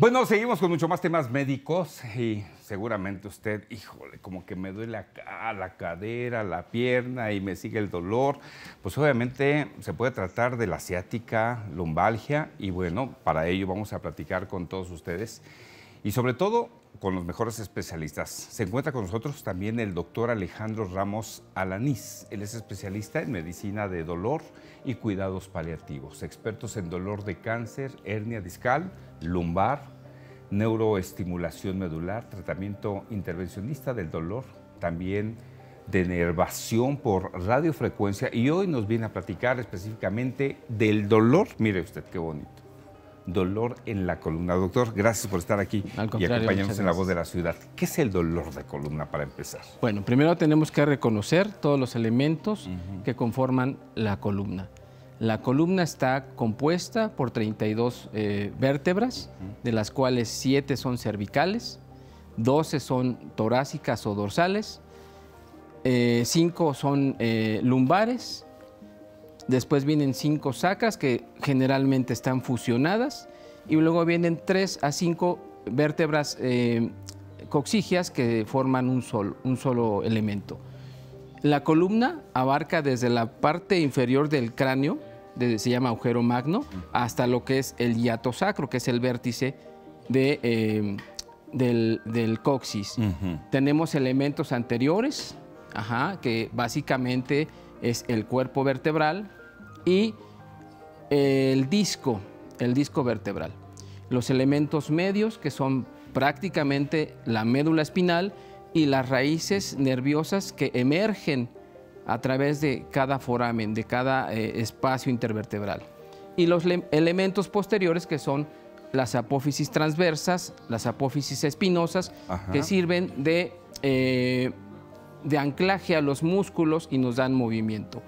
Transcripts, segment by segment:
Bueno, seguimos con mucho más temas médicos y seguramente usted, híjole, como que me duele acá, la cadera, la pierna y me sigue el dolor. Pues obviamente se puede tratar de la ciática, lumbalgia y bueno, para ello vamos a platicar con todos ustedes y sobre todo con los mejores especialistas. Se encuentra con nosotros también el doctor Alejandro Ramos Alanís. Él es especialista en medicina de dolor y cuidados paliativos, expertos en dolor de cáncer, hernia discal, lumbar, neuroestimulación medular, tratamiento intervencionista del dolor, también de inervación por radiofrecuencia y hoy nos viene a platicar específicamente del dolor. Mire usted qué bonito. Dolor en la columna. Doctor, gracias por estar aquí y acompañarnos en La Voz de la Ciudad. ¿Qué es el dolor de columna para empezar? Bueno, primero tenemos que reconocer todos los elementos que conforman la columna. La columna está compuesta por 32 vértebras, de las cuales 7 son cervicales, 12 son torácicas o dorsales, 5 son lumbares. Después vienen 5 sacras que generalmente están fusionadas y luego vienen 3 a 5 vértebras coxígeas que forman un solo elemento. La columna abarca desde la parte inferior del cráneo, se llama agujero magno, hasta lo que es el hiato sacro, que es el vértice del coxis. Tenemos elementos anteriores, que básicamente es el cuerpo vertebral y el disco vertebral. Los elementos medios, que son prácticamente la médula espinal y las raíces nerviosas que emergen a través de cada foramen, de cada espacio intervertebral. Y los elementos posteriores, que son las apófisis transversas, las apófisis espinosas, que sirven de anclaje a los músculos y nos dan movimiento.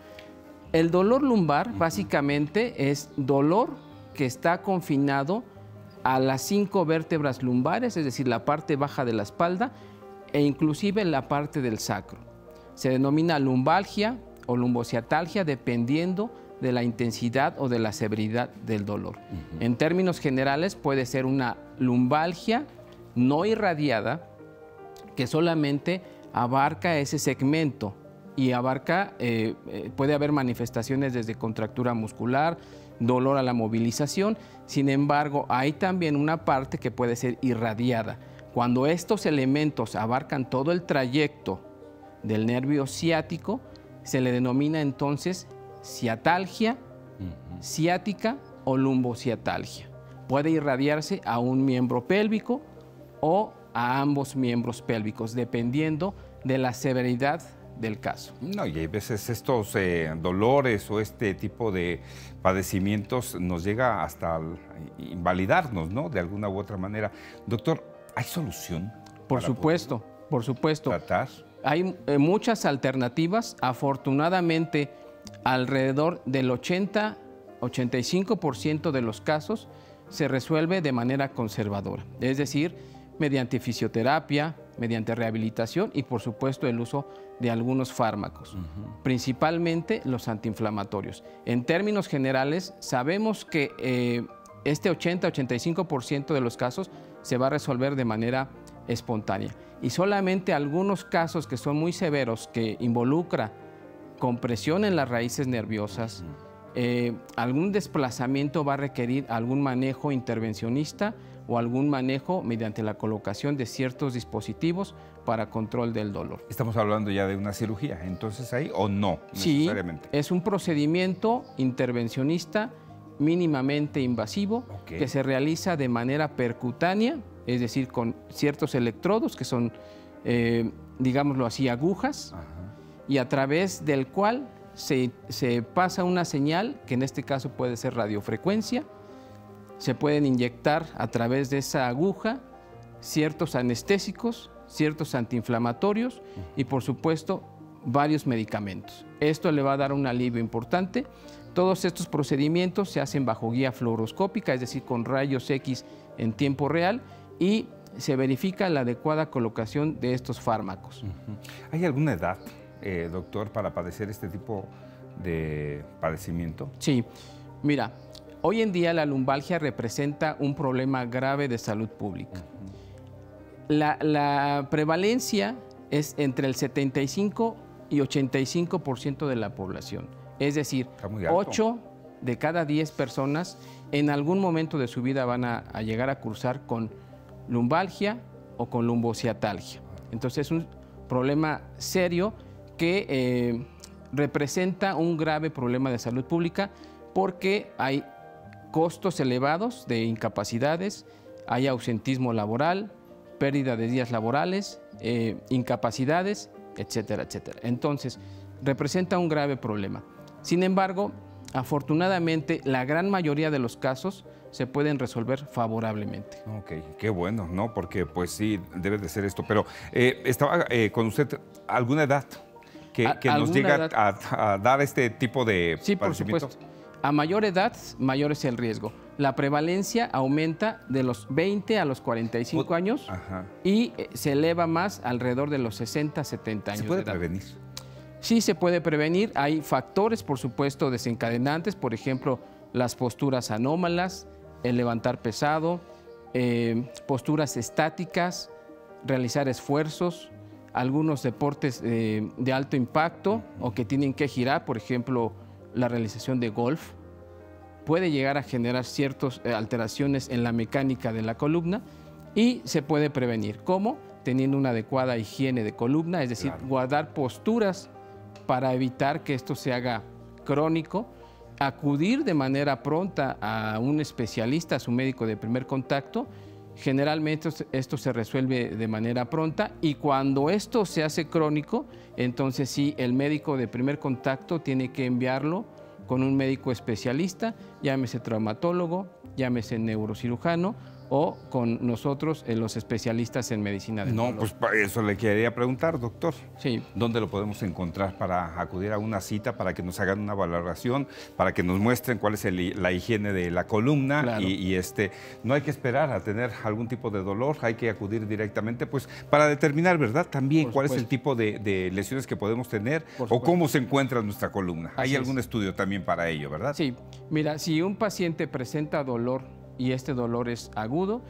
El dolor lumbar básicamente es dolor que está confinado a las 5 vértebras lumbares, es decir, la parte baja de la espalda e inclusive la parte del sacro. Se denomina lumbalgia o lumbociatalgia dependiendo de la intensidad o de la severidad del dolor. En términos generales puede ser una lumbalgia no irradiada que solamente abarca ese segmento y puede haber manifestaciones desde contractura muscular, dolor a la movilización. Sin embargo, hay también una parte que puede ser irradiada. Cuando estos elementos abarcan todo el trayecto del nervio ciático, se le denomina entonces ciatalgia, ciática o lumbociatalgia. Puede irradiarse a un miembro pélvico o a ambos miembros pélvicos, dependiendo de la severidad del caso. No, y hay veces estos dolores o este tipo de padecimientos nos llega hasta invalidarnos, ¿no? De alguna u otra manera. Doctor, ¿hay solución? Por supuesto. ¿Tratar? Hay muchas alternativas. Afortunadamente, alrededor del 80-85% de los casos se resuelve de manera conservadora, es decir, mediante fisioterapia, mediante rehabilitación y, por supuesto, el uso de algunos fármacos, principalmente los antiinflamatorios. En términos generales, sabemos que este 80-85% de los casos se va a resolver de manera espontánea. Y solamente algunos casos que son muy severos, que involucra compresión en las raíces nerviosas, algún desplazamiento va a requerir algún manejo intervencionista o algún manejo mediante la colocación de ciertos dispositivos para control del dolor. Estamos hablando ya de una cirugía, entonces ahí o no necesariamente. Sí, es un procedimiento intervencionista mínimamente invasivo que se realiza de manera percutánea, es decir, con ciertos electrodos que son, digámoslo así, agujas, y a través del cual se pasa una señal, que en este caso puede ser radiofrecuencia. Se pueden inyectar a través de esa aguja ciertos anestésicos, ciertos antiinflamatorios y, por supuesto, varios medicamentos. Esto le va a dar un alivio importante. Todos estos procedimientos se hacen bajo guía fluoroscópica, es decir, con rayos X en tiempo real, y se verifica la adecuada colocación de estos fármacos. ¿Hay alguna edad, doctor, para padecer este tipo de padecimiento? Sí, mira, Hoy en día la lumbalgia representa un problema grave de salud pública. La prevalencia es entre el 75 y 85% de la población. Es decir, 8 de cada 10 personas en algún momento de su vida van a llegar a cursar con lumbalgia o con lumbociatalgia. Entonces es un problema serio que representa un grave problema de salud pública porque hay costos elevados de incapacidades, hay ausentismo laboral, pérdida de días laborales, incapacidades, etcétera, etcétera. Entonces, representa un grave problema. Sin embargo, afortunadamente, la gran mayoría de los casos se pueden resolver favorablemente. Ok, qué bueno, ¿no? Porque pues sí, debe de ser esto. Pero estaba con usted alguna edad que nos llega a dar este tipo de Sí, por supuesto. A mayor edad, mayor es el riesgo. La prevalencia aumenta de los 20 a los 45 años y se eleva más alrededor de los 60, 70 años. ¿Se puede de edad. prevenir? Sí, se puede prevenir. Hay factores, por supuesto, desencadenantes. Por ejemplo, las posturas anómalas, el levantar pesado, posturas estáticas, realizar esfuerzos, algunos deportes de alto impacto o que tienen que girar, por ejemplo, la realización de golf, puede llegar a generar ciertas alteraciones en la mecánica de la columna y se puede prevenir. ¿Cómo? Teniendo una adecuada higiene de columna, es decir, guardar posturas para evitar que esto se haga crónico, acudir de manera pronta a un especialista, a su médico de primer contacto. Generalmente esto se resuelve de manera pronta y cuando esto se hace crónico, entonces sí, el médico de primer contacto tiene que enviarlo con un médico especialista, llámese traumatólogo, llámese neurocirujano o con nosotros, los especialistas en medicina del dolor. No, pues para eso le quería preguntar, doctor. Sí. ¿Dónde lo podemos encontrar para acudir a una cita, para que nos hagan una valoración, para que nos muestren cuál es la higiene de la columna? Claro. Y no hay que esperar a tener algún tipo de dolor, hay que acudir directamente, pues para determinar, ¿verdad? También cuál es el tipo de lesiones que podemos tener o cómo se encuentra nuestra columna. Hay algún estudio también para ello, ¿verdad? Sí. Mira, si un paciente presenta dolor y este dolor es agudo,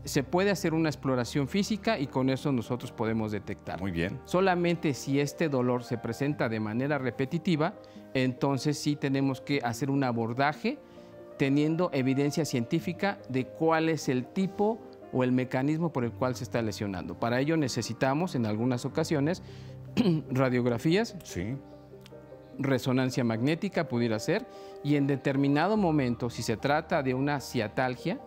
se puede hacer una exploración física y con eso nosotros podemos detectar. Muy bien. Solamente si este dolor se presenta de manera repetitiva, entonces sí tenemos que hacer un abordaje teniendo evidencia científica de cuál es el tipo o el mecanismo por el cual se está lesionando. Para ello necesitamos en algunas ocasiones radiografías, sí, resonancia magnética pudiera ser, y en determinado momento, si se trata de una ciatalgia,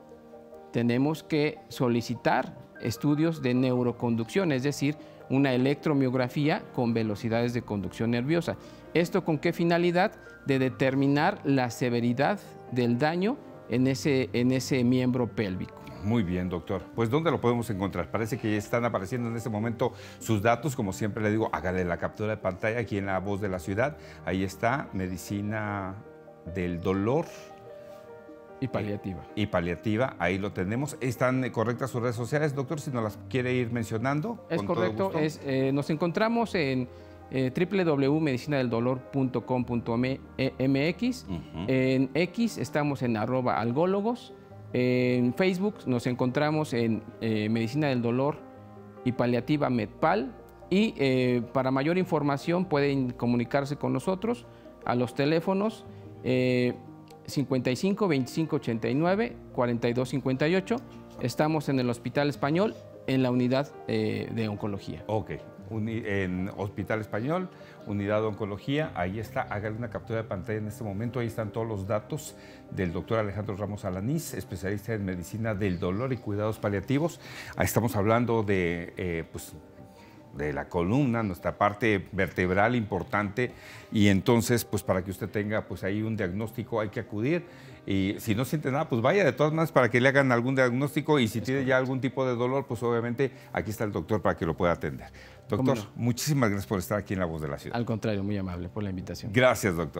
tenemos que solicitar estudios de neuroconducción, es decir, una electromiografía con velocidades de conducción nerviosa. ¿Esto con qué finalidad? De determinar la severidad del daño en ese miembro pélvico. Muy bien, doctor. Pues, ¿dónde lo podemos encontrar? Parece que ya están apareciendo en este momento sus datos. Como siempre le digo, hágale la captura de pantalla aquí en La Voz de la Ciudad. Ahí está, Medicina del Dolor. Y paliativa. Y paliativa, ahí lo tenemos. ¿Están correctas sus redes sociales, doctor, si nos las quiere ir mencionando? Es correcto. Nos encontramos en www.medicinadeldolor.com.mx. En X estamos en @algólogos. En Facebook nos encontramos en Medicina del Dolor y Paliativa Medpal. Y para mayor información pueden comunicarse con nosotros a los teléfonos 55 25 89 42 58. Estamos en el Hospital Español, en la unidad de oncología. Ok. En Hospital Español, Unidad de Oncología, ahí está, hágale una captura de pantalla en este momento, ahí están todos los datos del doctor Alejandro Ramos Alanís, especialista en medicina del dolor y cuidados paliativos. Ahí estamos hablando de la columna, nuestra parte vertebral importante, y entonces, pues para que usted tenga pues ahí un diagnóstico hay que acudir, y si no siente nada, pues vaya de todas maneras para que le hagan algún diagnóstico, y si tiene ya algún tipo de dolor, pues obviamente aquí está el doctor para que lo pueda atender. Doctor, muchísimas gracias por estar aquí en La Voz de la Ciudad. Al contrario, muy amable por la invitación. Gracias, doctor.